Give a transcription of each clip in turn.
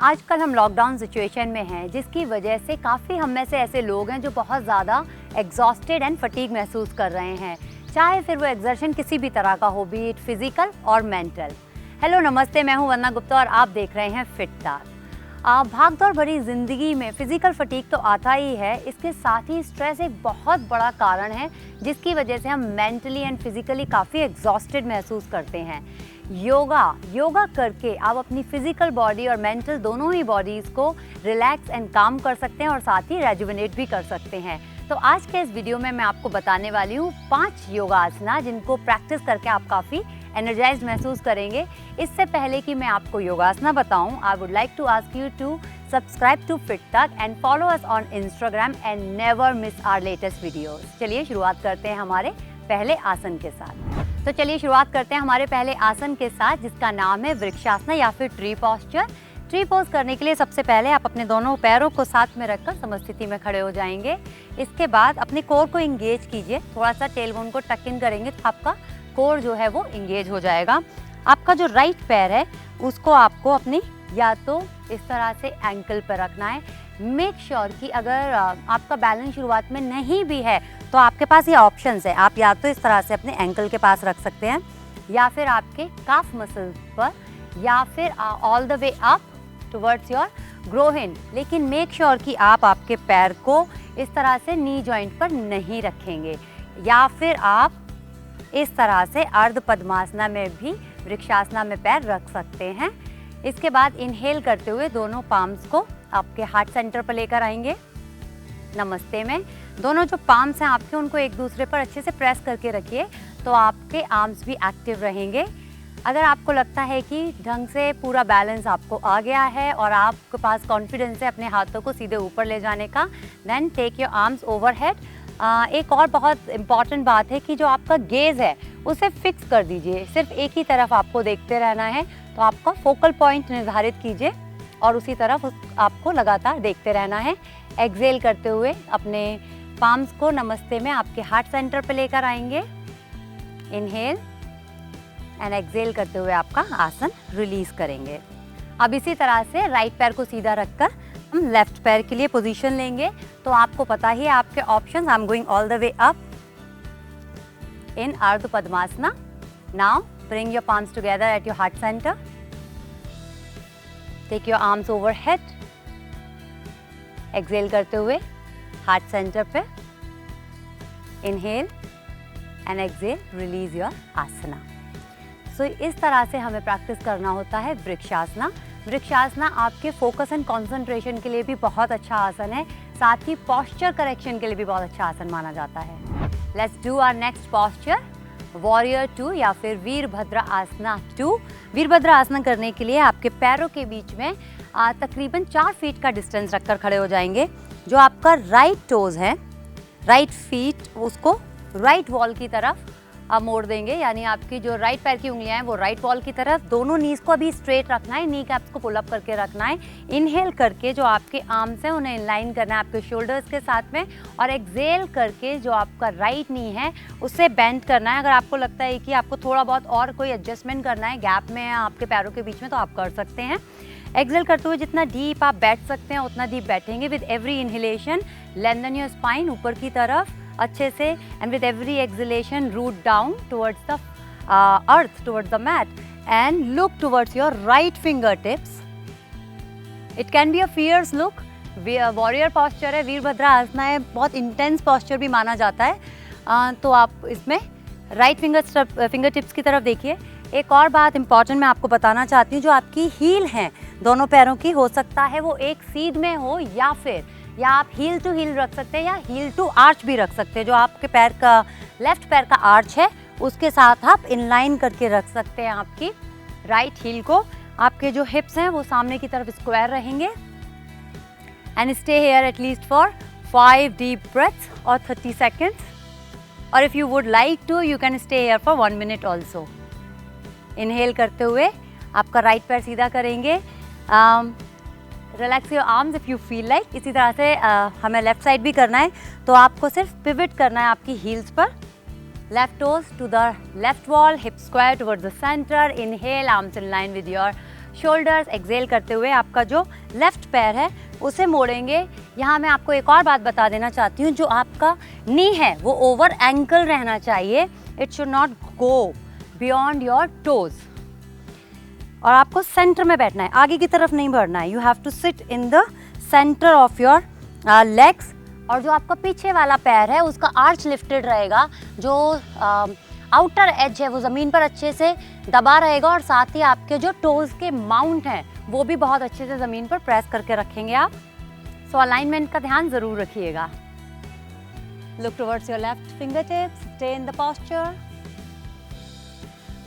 आजकल हम lockdown situation में हैं, जिसकी वजह से काफ़ी हम में से ऐसे लोग हैं जो बहुत ज़्यादा एग्जॉस्टेड एंड फटीग महसूस कर रहे हैं, चाहे फिर वो एक्सर्शन किसी भी तरह का हो, बी इट फिजिकल और मेंटल। हेलो नमस्ते, मैं हूं वंदना गुप्ता और आप देख रहे हैं फिट टाक। भागदौड़ भरी ज़िंदगी में फ़िज़िकल फटीग तो आता ही है, इसके साथ ही स्ट्रेस एक बहुत बड़ा कारण है जिसकी वजह से हम मेंटली एंड फिज़िकली काफ़ी एग्जॉस्टेड महसूस करते हैं। योगा करके आप अपनी फ़िज़िकल बॉडी और मेंटल दोनों ही बॉडीज़ को रिलैक्स एंड काम कर सकते हैं और साथ ही रेजुविनेट भी कर सकते हैं। तो आज के इस वीडियो में मैं आपको बताने वाली हूँ 5 योगासना जिनको प्रैक्टिस करके आप काफ़ी एनर्जाइज्ड महसूस करेंगे। इससे पहले कि मैं आपको योगासना बताऊं, I would like to ask you to subscribe to Fit Tak and follow us on Instagram and never miss our latest videos. चलिए शुरुआत करते हैं हमारे पहले आसन के साथ। तो चलिए शुरुआत करते हैं हमारे पहले आसन के साथ, जिसका नाम है वृक्षासना या फिर ट्री पॉस्चर। ट्री पोज करने के लिए सबसे पहले आप अपने दोनों पैरों को साथ में रखकर समस्थिति में खड़े हो जाएंगे। इसके बाद अपने कोर को इंगेज कीजिए, थोड़ा सा टेलबोन को टक इन करेंगे तो आपका कोर जो है वो इंगेज हो जाएगा। आपका जो राइट पैर है उसको आपको अपनी या तो इस तरह से एंकल पर रखना है। मेक श्योर कि अगर आपका बैलेंस शुरुआत में नहीं भी है तो आपके पास ये ऑप्शंस है, आप या तो इस तरह से अपने एंकल के पास रख सकते हैं या फिर आपके काफ मसल्स पर, या फिर all the way up towards your groin. लेकिन मेक श्योर कि आप आपके पैर को इस तरह से नी जॉइंट पर नहीं रखेंगे, या फिर आप इस तरह से अर्ध पद्मासना में भी वृक्षासना में पैर रख सकते हैं। इसके बाद इनहेल करते हुए दोनों पाम्स को आपके हार्ट सेंटर पर लेकर आएंगे। नमस्ते में दोनों जो पाम्स हैं आपके, उनको एक दूसरे पर अच्छे से प्रेस करके रखिए तो आपके आर्म्स भी एक्टिव रहेंगे। अगर आपको लगता है कि ढंग से पूरा बैलेंस आपको आ गया है और आपके पास कॉन्फिडेंस है अपने हाथों को सीधे ऊपर ले जाने का, then take your arms overhead. एक और बहुत इम्पॉर्टेंट बात है कि जो आपका गेज़ है उसे फिक्स कर दीजिए, सिर्फ एक ही तरफ आपको देखते रहना है। तो आपका फोकल पॉइंट निर्धारित कीजिए और उसी तरफ आपको लगातार देखते रहना है। एक्सहेल करते हुए अपने पाम्स को नमस्ते में आपके हार्ट सेंटर पे लेकर आएंगे। इनहेल एंड एक्सहेल करते हुए आपका आसन रिलीज करेंगे। अब इसी तरह से राइट पैर को सीधा रखकर हम लेफ्ट पैर के लिए पोजीशन लेंगे। तो आपको पता ही है आपके options. I am going all the way up in Ardha Padmasana. Now bring your palms together at your heart centre. Take your arms overhead. Exhale करते हुए हार्ट सेंटर पे। Inhale and exhale, release your asana. So इस तरह से हमें practice करना होता है वृक्षासना। वृक्षासना आपके फोकस एंड कंसंट्रेशन के लिए भी बहुत अच्छा आसन है, साथ ही पॉस्चर करेक्शन के लिए भी बहुत अच्छा आसन माना जाता है। Let's do our next posture, warrior 2 या फिर वीरभद्र आसना 2। वीरभद्र आसना करने के लिए आपके पैरों के बीच में तकरीबन 4 फीट का डिस्टेंस रखकर खड़े हो जाएंगे। जो आपका राइट टोज है, राइट फीट, उसको राइट वॉल की तरफ मोड़ देंगे, यानी आपकी जो राइट पैर की उंगलियां हैं वो राइट वॉल की तरफ। दोनों नीज को अभी स्ट्रेट रखना है, नी कैप्स को पुल अप करके रखना है। इनहेल करके जो आपके आर्म्स हैं उन्हें इनलाइन करना है आपके शोल्डर्स के साथ में, और एक्सहेल करके जो आपका राइट नी है उसे बेंड करना है। अगर आपको लगता है कि आपको थोड़ा बहुत और कोई एडजस्टमेंट करना है गैप में आपके पैरों के बीच में, तो आप कर सकते हैं। एक्सहेल करते हुए जितना डीप आप बैठ सकते हैं उतना डीप बैठेंगे। With every inhalation lengthen your spine ऊपर की तरफ अच्छे से, and with every exhalation root down towards the earth, towards the mat, and look towards your right fingertips. It can be a fierce look. Warrior posture है, वीरभद्र आसना है, बहुत intense posture भी माना जाता है। तो आप इसमें राइट फिंगर टिप्स की तरफ देखिए। एक और बात इंपॉर्टेंट मैं आपको बताना चाहती हूँ, जो आपकी हील हैं दोनों पैरों की, हो सकता है वो एक सीध में हो, या आप हील टू हील रख सकते हैं या हील टू आर्च भी रख सकते हैं। जो आपके पैर का लेफ्ट पैर का आर्च है उसके साथ आप इनलाइन करके रख सकते हैं आपकी राइट हील को। आपके जो हिप्स हैं वो सामने की तरफ स्क्वायर रहेंगे। And stay here at least for 5 deep breaths और 30 सेकेंड्स, और if you would like to you can stay here for 1 minute also. Inhale करते हुए आपका राइट पैर सीधा करेंगे। Relax your arms if you feel like. इसी तरह से हमें लेफ्ट साइड भी करना है, तो आपको सिर्फ पिवट करना है आपकी हील्स पर। Left toes to the left wall, hip square towards the center. Inhale, arms in line with your shoulders. Exhale करते हुए आपका जो लेफ्ट पैर है उसे मोड़ेंगे। यहाँ मैं आपको एक और बात बता देना चाहती हूँ, जो आपका नी है वो ओवर एंकल रहना चाहिए। It should not go beyond your toes. और आपको सेंटर में बैठना है, आगे की तरफ नहीं बढ़ना है। You have to sit in the centre of your legs. और जो आपका पीछे वाला पैर है उसका आर्च लिफ्टेड रहेगा, जो आउटर एज है वो ज़मीन पर अच्छे से दबा रहेगा, और साथ ही आपके जो टोज के माउंट हैं वो भी बहुत अच्छे से ज़मीन पर प्रेस करके रखेंगे आप। सो अलाइनमेंट का ध्यान ज़रूर रखिएगा। Look towards your left fingertips, stay in the posture.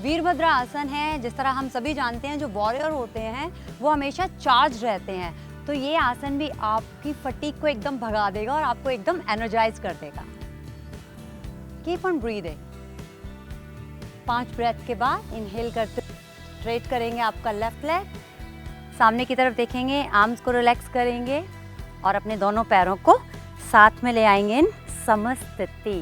वीरभद्रा आसन है, जिस तरह हम सभी जानते हैं जो वॉरियर होते हैं वो हमेशा चार्ज रहते हैं, तो ये आसन भी आपकी फटीग को एकदम भगा देगा और आपको एकदम एनर्जाइज कर देगा। Keep on breathing. 5 ब्रेथ के बाद इनहेल करते स्ट्रेट करेंगे आपका लेफ्ट लेग, सामने की तरफ देखेंगे, आर्म्स को रिलैक्स करेंगे और अपने दोनों पैरों को साथ में ले आएंगे इन समस्थिति।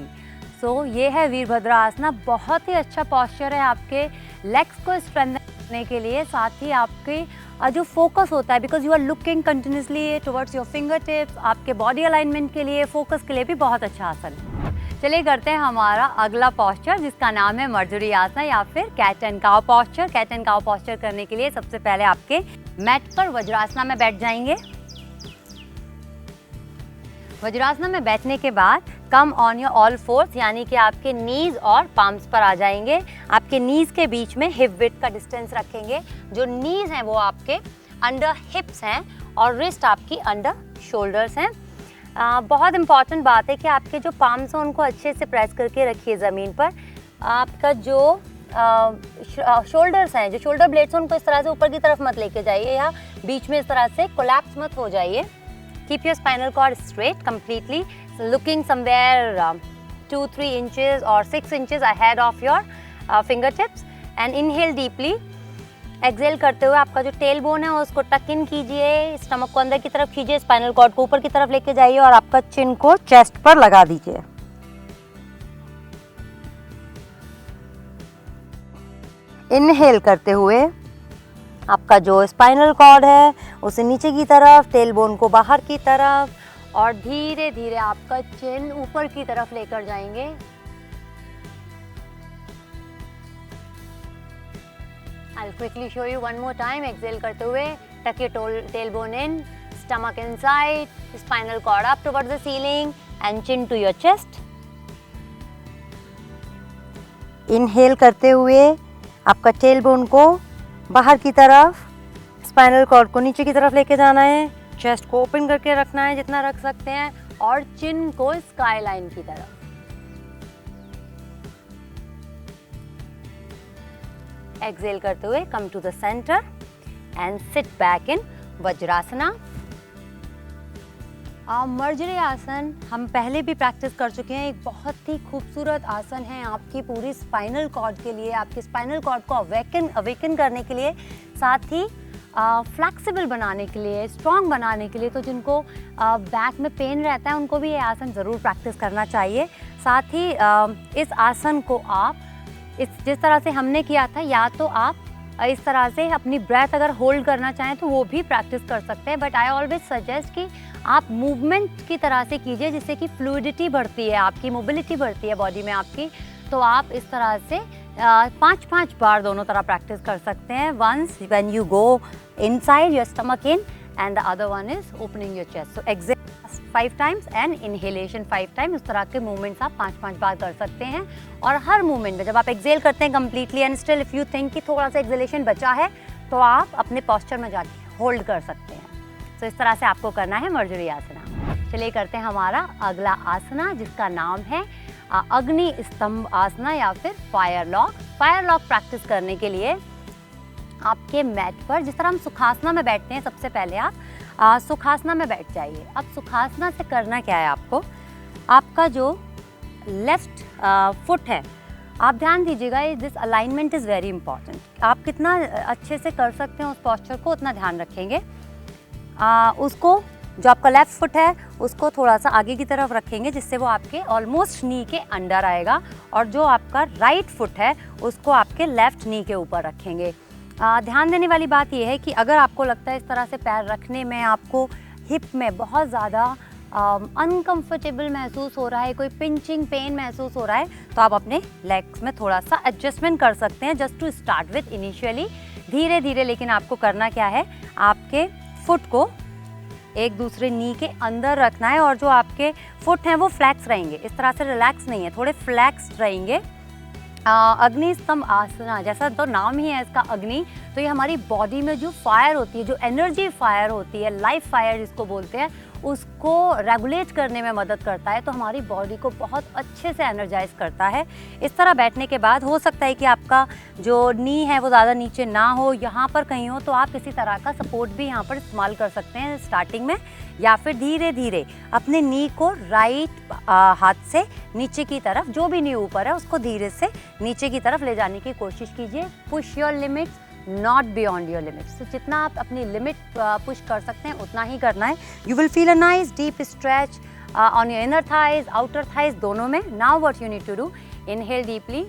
सो ये है वीरभद्रा आसना। बहुत ही अच्छा पॉस्चर है आपके लेग्स को स्ट्रेंथन करने के लिए, साथ ही आपके जो फोकस होता है, because you are looking continuously towards your fingertips, आपके बॉडी अलाइनमेंट के लिए, फोकस के लिए भी बहुत अच्छा आसन है। चलिए करते हैं हमारा अगला पॉस्चर, जिसका नाम है मर्जरी आसना या फिर cat and cow posture. Cat and cow posture करने के लिए सबसे पहले आपके मैट पर वज्रासना में बैठ जाएंगे। वज्रासना में बैठने के बाद come on your all force, यानी कि आपके नीज और पाम्स पर आ जाएंगे। आपके नीज के बीच में हिप विड्थ का डिस्टेंस रखेंगे। जो नीज हैं वो आपके अंडर हिप्स हैं और रिस्ट आपकी अंडर शोल्डर्स हैं। बहुत इंपॉर्टेंट बात है कि आपके जो पाम्स हैं उनको अच्छे से प्रेस करके रखिए ज़मीन पर। आपका जो शोल्डर्स हैं, जो शोल्डर ब्लेड्स हैं, उनको इस तरह से ऊपर की तरफ मत लेके जाइए या बीच में इस तरह से कोलैप्स मत हो जाइए। Keep your spinal cord straight completely, so looking somewhere 2-3 inches or 6 inches ahead of your fingertips, and inhale deeply. Exhale करते हुए आपका जो टेल बोन है उसको टक इन कीजिए, स्टमक को अंदर की तरफ खींचिए, स्पाइनल कॉर्ड को ऊपर की तरफ लेके जाइए और आपका चिन को चेस्ट पर लगा दीजिए। इनहेल करते हुए आपका जो स्पाइनल कॉर्ड है उसे नीचे की तरफ, टेल बोन को बाहर की तरफ, और धीरे धीरे आपका चिन ऊपर की तरफ लेकर जाएंगे। I'll quickly show you one more time. Exhale करते हुए tuck your tailbone in, stomach inside, spinal cord up towards the ceiling and chin to your chest. Inhale करते हुए आपका टेलबोन को बाहर की तरफ, स्पाइनल कॉर्ड को नीचे की तरफ लेके जाना है, चेस्ट को ओपन करके रखना है जितना रख सकते हैं, और चिन को स्काई लाइन की तरफ। एक्सेल करते हुए come to the centre and sit back in Vajrasana. Marjari asana हम पहले भी प्रैक्टिस कर चुके हैं। एक बहुत ही खूबसूरत आसन है आपकी पूरी स्पाइनल कॉर्ड के लिए, आपके स्पाइनल कॉर्ड को अवेकन करने के लिए, साथ ही फ्लेक्सिबल बनाने के लिए, स्ट्रॉन्ग बनाने के लिए। तो जिनको बैक में पेन रहता है उनको भी ये आसन ज़रूर प्रैक्टिस करना चाहिए। साथ ही इस आसन को आप जिस तरह से हमने किया था, या तो आप इस तरह से अपनी ब्रेथ अगर होल्ड करना चाहें तो वो भी प्रैक्टिस कर सकते हैं, बट आई ऑलवेज सजेस्ट कि आप मूवमेंट की तरह से कीजिए, जिससे कि फ्लूइडिटी बढ़ती है, आपकी मोबिलिटी बढ़ती है बॉडी में आपकी। तो आप इस तरह से 5-5 बार दोनों तरह प्रैक्टिस कर सकते हैं। Once when you go inside your stomach in and the other one is opening your chest. So exhale 5 times and inhalation 5 times. उस तरह के मूवमेंट्स आप 5-5 बार कर सकते हैं। और हर मूवमेंट में जब आप एक्सेल करते हैं completely and still if you think कि थोड़ा सा एक्सेलेशन बचा है, तो आप अपने पोस्चर में जाके होल्ड कर सकते हैं। तो इस तरह से आपको करना है मर्जरी आसना। चलिए करते हैं हमारा अगला आसना, जिसका नाम है अग्नि स्तंभ आसना या फिर fire lock. Fire lock practice करने के लिए आपके मैट पर, जिस तरह हम सुखासना में बैठते हैं, सबसे पहले आप सुखासना में बैठ जाइए। अब सुखासना से करना क्या है आपको, आपका जो लेफ्ट फुट है, आप ध्यान दीजिएगा, this alignment is very important. आप कितना अच्छे से कर सकते हैं उस पोस्चर को, उतना ध्यान रखेंगे। उसको जो आपका लेफ्ट फुट है उसको थोड़ा सा आगे की तरफ रखेंगे, जिससे वो आपके ऑलमोस्ट नी के अंडर आएगा, और जो आपका राइट फुट है उसको आपके लेफ्ट नी के ऊपर रखेंगे। ध्यान देने वाली बात यह है कि अगर आपको लगता है इस तरह से पैर रखने में आपको हिप में बहुत ज़्यादा अनकंफर्टेबल महसूस हो रहा है, कोई पिंचिंग पेन महसूस हो रहा है, तो आप अपने लेग्स में थोड़ा सा एडजस्टमेंट कर सकते हैं just to start with initially. धीरे धीरे लेकिन आपको करना क्या है, आपके फुट को एक दूसरे नी के अंदर रखना है और जो आपके फुट हैं वो फ्लैक्स रहेंगे, इस तरह से रिलैक्स नहीं है, थोड़े फ्लैक्स रहेंगे। अग्नि स्तंभ आसना, जैसा तो नाम ही है इसका अग्नि, तो ये हमारी बॉडी में जो फायर होती है, जो एनर्जी फायर होती है, लाइफ फायर जिसको बोलते हैं, उसको रेगुलेट करने में मदद करता है, तो हमारी बॉडी को बहुत अच्छे से एनर्जाइज करता है। इस तरह बैठने के बाद हो सकता है कि आपका जो नी है वो ज़्यादा नीचे ना हो, यहाँ पर कहीं हो, तो आप किसी तरह का सपोर्ट भी यहाँ पर इस्तेमाल कर सकते हैं स्टार्टिंग में, या फिर धीरे धीरे अपने नी को राइट हाथ से नीचे की तरफ, जो भी नी ऊपर है उसको धीरे से नीचे की तरफ ले जाने की कोशिश कीजिए। Push your limits, not beyond your limits. तो जितना आप अपनी लिमिट पुश कर सकते हैं उतना ही करना है। You will feel a nice deep stretch on your inner thighs, outer thighs, दोनों में। Now what you need to do, inhale deeply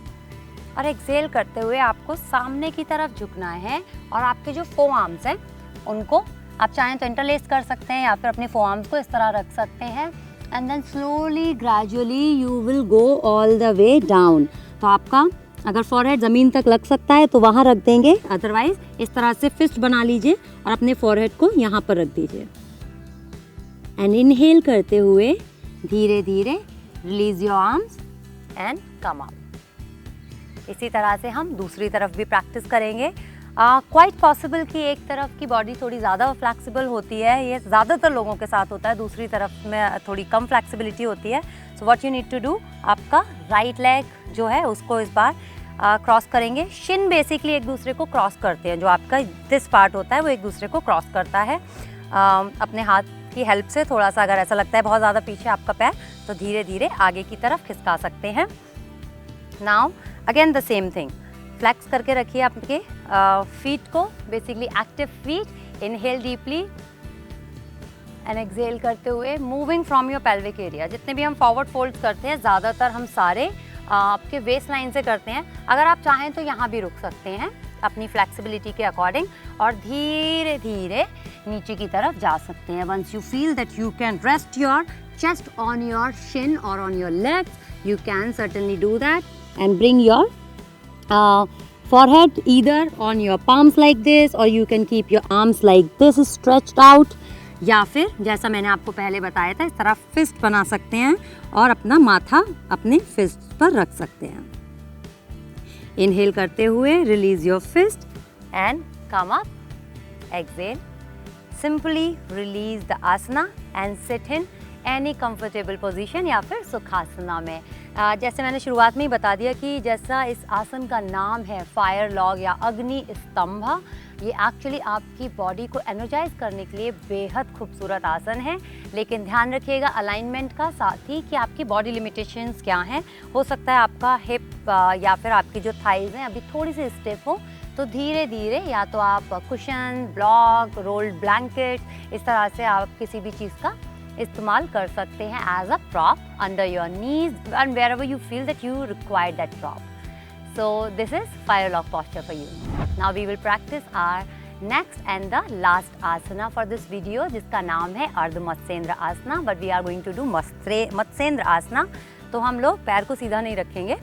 और एक्सहेल करते हुए आपको सामने की तरफ झुकना है और आपके जो फोर आर्म्स हैं उनको आप चाहें तो इंटरलेस कर सकते हैं या फिर अपने फोर आर्म्स को इस तरह रख सकते हैं, and then slowly gradually you will go all the way down. तो आपका अगर फॉरहेड ज़मीन तक लग सकता है तो वहाँ रख देंगे, अदरवाइज इस तरह से फिस्ट बना लीजिए और अपने फॉरहेड को यहाँ पर रख दीजिए। एंड इनहेल करते हुए धीरे धीरे release your arms and come up. इसी तरह से हम दूसरी तरफ भी प्रैक्टिस करेंगे। क्वाइट पॉसिबल कि एक तरफ की बॉडी थोड़ी ज़्यादा फ्लैक्सिबल होती है, ये ज़्यादातर लोगों के साथ होता है, दूसरी तरफ में थोड़ी कम फ्लैक्सिबिलिटी होती है। So what you need to do, आपका राइट लेग जो है उसको इस बार क्रॉस करेंगे। शिन बेसिकली एक दूसरे को क्रॉस करते हैं, जो आपका दिस पार्ट होता है वो एक दूसरे को क्रॉस करता है। अपने हाथ की हेल्प से थोड़ा सा अगर ऐसा लगता है बहुत ज़्यादा पीछे आपका पैर, तो धीरे धीरे आगे की तरफ खिसका सकते हैं। Now again the same thing, flex करके रखिए आपके फीट को, basically active feet. Inhale deeply and exhale करते हुए moving from your pelvic area. जितने भी हम फॉरवर्ड फोल्ड करते हैं ज़्यादातर हम सारे आपके वेस्ट लाइन से करते हैं। अगर आप चाहें तो यहाँ भी रुक सकते हैं अपनी फ्लेक्सिबिलिटी के अकॉर्डिंग और धीरे धीरे नीचे की तरफ जा सकते हैं। Once you feel that you can rest your chest on your shin और on your legs, you can certainly do that and bring your forehead either on your palms like this, or you can keep your arms like this stretched out, या फिर जैसा मैंने आपको पहले बताया था इस तरह फिस्ट बना सकते हैं और अपना माथा अपने फिस्ट पर रख सकते हैं। इनहेल करते हुए release your fist and come up, exhale, simply release the asana and sit in any comfortable position या फिर सुखासना में। जैसे मैंने शुरुआत में ही बता दिया कि जैसा इस आसन का नाम है फायर लॉग या अग्नि स्तंभ, ये एक्चुअली आपकी बॉडी को एनर्जाइज करने के लिए बेहद खूबसूरत आसन है। लेकिन ध्यान रखिएगा अलाइनमेंट का, साथ ही कि आपकी बॉडी लिमिटेशंस क्या हैं। हो सकता है आपका हिप या फिर आपकी जो थाइज़ हैं अभी थोड़ी सी स्टिफ हो, तो धीरे धीरे या तो आप कुशन, ब्लॉक, रोल्ड ब्लैंकेट, इस तरह से आप किसी भी चीज़ का इस्तेमाल कर सकते हैं as a prop under your knees and wherever you feel that you require that prop. So this is fire lock posture for you. Now we will practice our next and the last asana for this video, जिसका नाम है अर्ध मत्स्येंद्र आसना. But we are going to do मत्स्येंद्र आसना. तो हम लोग पैर को सीधा नहीं रखेंगे.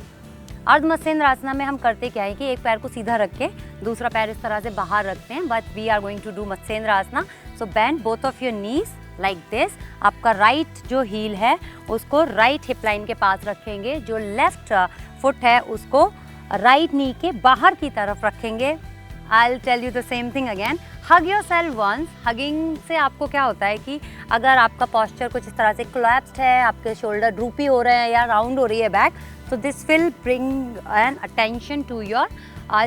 अर्ध मत्स्येंद्र आसना में हम करते क्या है कि एक पैर को सीधा रख के दूसरा पैर इस तरह से बाहर रखते हैं. But we are going to do मत्स्येंद्र आसना. So bend both of your knees like this. आपका राइट जो हील है उसको राइट हिप लाइन के पास रखेंगे. जो लेफ्ट फुट है उसको राइट नी के बाहर की तरफ रखेंगे. I'll tell you the same thing again. Hug yourself once. Hugging से आपको क्या होता है कि अगर आपका posture कुछ इस तरह से collapsed है, आपके शोल्डर ड्रूपी हो रहे हैं या राउंड हो रही है बैक, तो this will bring an attention to your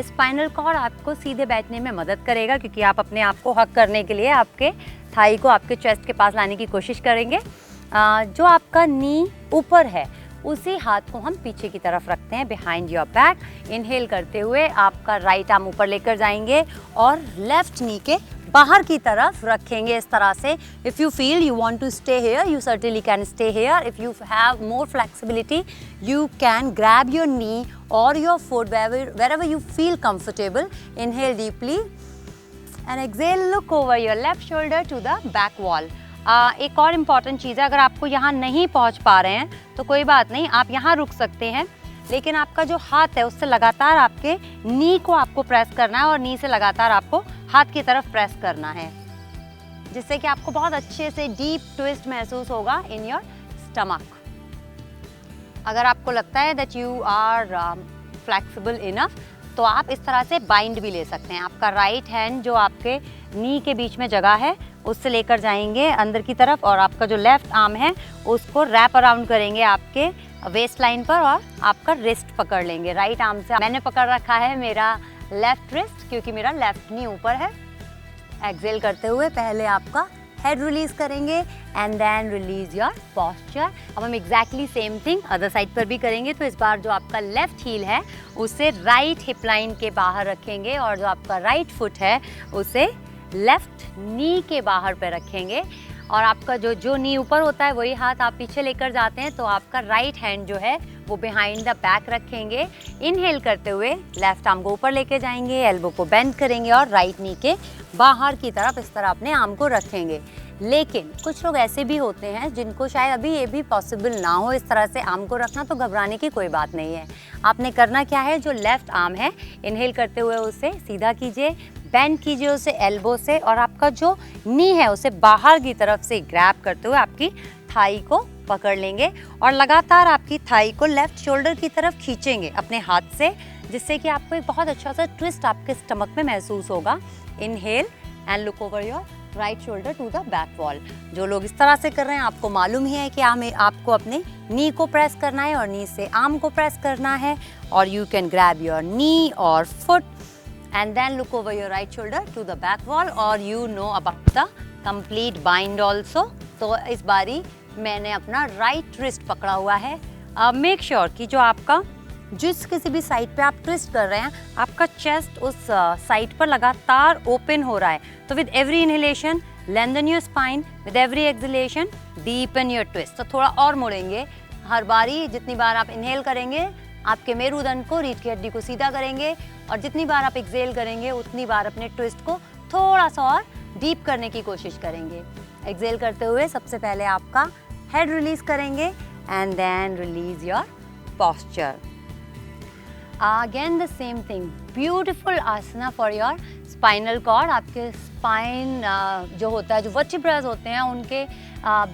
spinal cord. आपको सीधे बैठने में मदद करेगा क्योंकि आप अपने आप को हग करने के लिए आपके थाई को आपके चेस्ट के पास लाने की कोशिश करेंगे. जो आपका नी ऊपर है उसी हाथ को हम पीछे की तरफ रखते हैं बिहाइंड योर बैक. इनहेल करते हुए आपका राइट आर्म ऊपर लेकर जाएंगे और लेफ्ट नी के बाहर की तरफ रखेंगे इस तरह से। If you feel you want to stay here, you certainly can stay here. If you have more flexibility, you can grab your knee or your foot wherever you feel comfortable. Inhale deeply and exhale, look over your left shoulder to the back wall. एक और important चीज़ है, अगर आपको यहाँ नहीं पहुँच पा रहे हैं तो कोई बात नहीं, आप यहाँ रुक सकते हैं, लेकिन आपका जो हाथ है उससे लगातार आपके नी को आपको प्रेस करना है और नी से लगातार आपको हाथ की तरफ प्रेस करना है, जिससे कि आपको बहुत अच्छे से डीप ट्विस्ट महसूस होगा इन योर स्टमक। अगर आपको लगता है that you are flexible enough तो आप इस तरह से बाइंड भी ले सकते हैं। आपका राइट हैंड जो आपके नी के बीच में जगह है उससे लेकर जाएंगे अंदर की तरफ, और आपका जो लेफ्ट आर्म है उसको रैप अराउंड करेंगे आपके वेस्ट लाइन पर और आपका रिस्ट पकड़ लेंगे राइट आर्म से। मैंने पकड़ रखा है मेरा लेफ्ट रिस्ट क्योंकि मेरा लेफ्ट नी ऊपर है। एक्सेल करते हुए पहले आपका हेड रिलीज करेंगे and then release your posture. अब हम exactly same thing other side पर भी करेंगे। तो इस बार जो आपका लेफ्ट हील है उसे राइट हिप लाइन के बाहर रखेंगे और जो आपका राइट फुट है उसे लेफ्ट नी के बाहर पे रखेंगे, और आपका जो नी ऊपर होता है वही हाथ आप पीछे लेकर जाते हैं, तो आपका राइट हैंड जो है वो बिहाइंड द बैक रखेंगे। इनहेल करते हुए लेफ्ट आर्म को ऊपर लेके जाएंगे, एल्बो को बेंड करेंगे और राइट नी के बाहर की तरफ इस तरह अपने आर्म को रखेंगे। लेकिन कुछ लोग ऐसे भी होते हैं जिनको शायद अभी ये भी पॉसिबल ना हो इस तरह से आर्म को रखना, तो घबराने की कोई बात नहीं है। आपने करना क्या है, जो लेफ्ट आर्म है इनहेल करते हुए उसे सीधा कीजिए, बेंड कीजिए उसे एल्बो से, और आपका जो नी है उसे बाहर की तरफ से ग्रैब करते हुए आपकी थाई को पकड़ लेंगे और लगातार आपकी थाई को लेफ्ट शोल्डर की तरफ खींचेंगे अपने हाथ से, जिससे कि आपको एक बहुत अच्छा सा ट्विस्ट आपके स्टमक में महसूस होगा। Inhale and look over your right shoulder to the back wall. जो लोग इस तरह से कर रहे हैं आपको मालूम ही है कि आपको अपने नी को प्रेस करना है और नी से आर्म को प्रेस करना है, और you can grab your knee और foot and then look over your right shoulder to the back wall, or you know about the complete bind also। तो इस बारी मैंने अपना राइट रिस्ट पकड़ा हुआ है। मेक श्योर कि जो आपका जिस किसी भी साइड पे आप ट्विस्ट कर रहे हैं आपका चेस्ट उस साइड पर लगातार ओपन हो रहा है। तो with every inhalation lengthen your spine, with every exhalation deepen your twist. तो थोड़ा और मुड़ेंगे हर बारी, जितनी बार आप इनहेल करेंगे आपके मेरुदंड को, रीढ़ की हड्डी को सीधा करेंगे, और जितनी बार आप एक्सेल करेंगे उतनी बार अपने ट्विस्ट को थोड़ा सा और डीप करने की कोशिश करेंगे। एक्सेल करते हुए सबसे पहले आपका हेड रिलीज करेंगे and then release your posture. Again the same thing, beautiful asana for your spinal cord. आपके स्पाइन जो होता है, जो वर्टिब्रास होते हैं उनके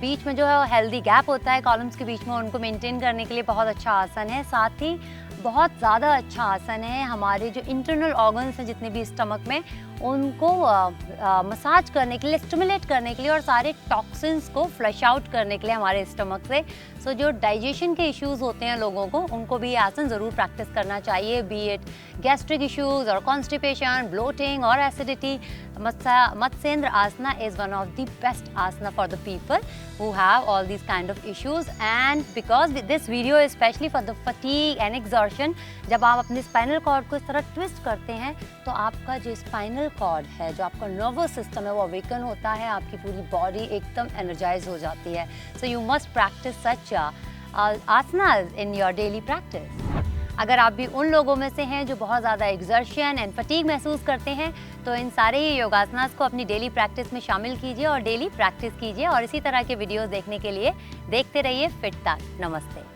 बीच में जो है हेल्दी गैप होता है कॉलम्स के बीच में, उनको मेंटेन करने के लिए बहुत अच्छा आसन है। साथ ही बहुत ज़्यादा अच्छा आसन है हमारे जो इंटरनल ऑर्गन्स हैं जितने भी स्टमक में, उनको मसाज करने के लिए, स्टिमुलेट करने के लिए और सारे टॉक्सिन्स को फ्लश आउट करने के लिए हमारे स्टमक से। सो जो डाइजेशन के इश्यूज़ होते हैं लोगों को, उनको भी ये आसन ज़रूर प्रैक्टिस करना चाहिए, बी इट गैस्ट्रिक इश्यूज़ और कॉन्स्टिपेशन, ब्लोटिंग और acidity. Matsyendra's asana is one of the best asana for the people who have all these kind of issues, and because this video is especially for the fatigue and exhaustion, जब आप अपने spinal cord को इस तरह twist करते हैं तो आपका जो स्पाइनल कॉर्ड है, जो आपका नर्वस सिस्टम है, वो अवेकन होता है, आपकी पूरी बॉडी एकदम एनर्जाइज हो जाती है। So you must practice such asanas in your daily practice। अगर आप भी उन लोगों में से हैं जो बहुत ज़्यादा एक्सर्शन एंड फटीग महसूस करते हैं, तो इन सारे ही योगासनास को अपनी डेली प्रैक्टिस में शामिल कीजिए और डेली प्रैक्टिस कीजिए, और इसी तरह के वीडियोस देखने के लिए देखते रहिए फिट ताज। नमस्ते।